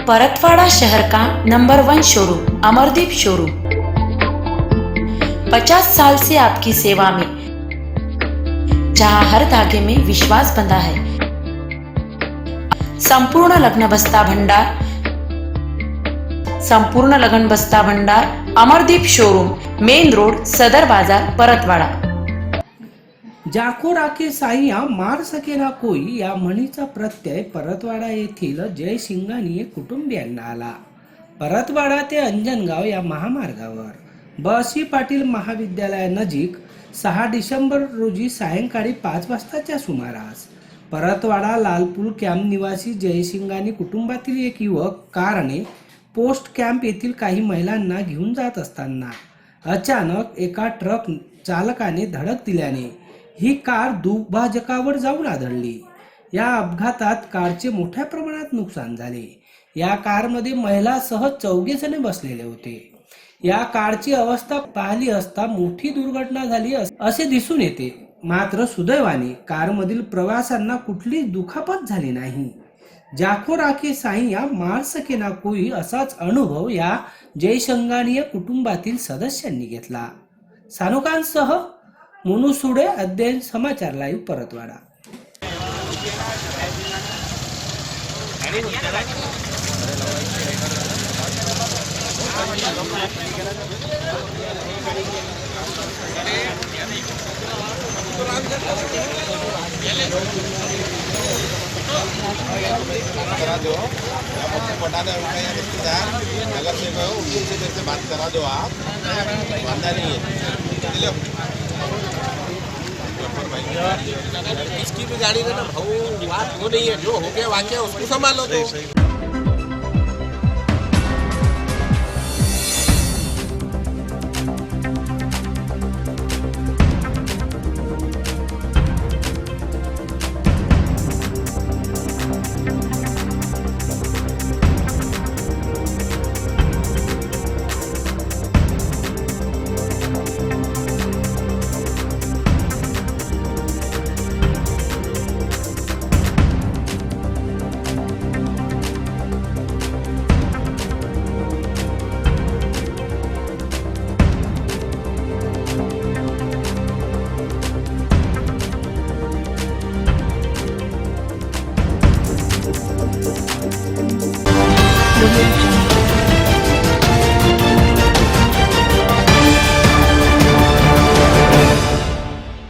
परतवाड़ा शहर का number 1 showroom Amardeep showroom 50 साल से आपकी सेवा में, जहां हर धागे में विश्वास बंधा है। संपूर्ण लग्न बस्ता भंडार अमरदीप शोरूम, मेन रोड, सदर बाजार, परतवाड़ा। जाको राखे साईया मार सकेना कोई या म्हणीचा प्रत्यय परतवाडा येथील जय शिंगाणी कुटुंबियांना आला। परतवाडा ते अंजनगाव या महामार्गावर बसी पाटील महाविद्यालयानजीक 6 डिसेंबर रोजी सायंकाळी 5 वाजताच्या सुमारास परतवाडा लालपूल कॅम्प निवासी जयसिंगानी कुटुंबातील एक युवक कारने पोस्ट कॅम्प येथील काही महिलांना घेऊन जात असताना अचानक एका ट्रक चालकाने धडक दिल्याने ही कार दुभाजकावर जाऊन आदळली। या अपघातात कारचे मोठ्या प्रमाणात नुकसान झाले। या कारमध्ये महिलासह 4 जण बसलेले होते। या कारची अवस्था पाहिली असता मोठी दुर्घटना झाली असे दिसून येते। मात्र सुदैवाने कारमधील प्रवाशांना कुठली दुखापत झाली नाही। जाको राखे साईया मार सकेना कोई असाच अनुभव या जयशंगानीय कुटुंबातील सदस्यांनी घेतला। सानुकांसह मोनू सुडे, अध्ययन समाचार लाईव्ह, परतवाडा। करा दो बता दो नगर से बात करा दो आप वादा नहीं है। इसकी भी गाड़ी है ना भाऊ, बात हो नहीं है, जो हो गया वाक्य उसको संभालो। तो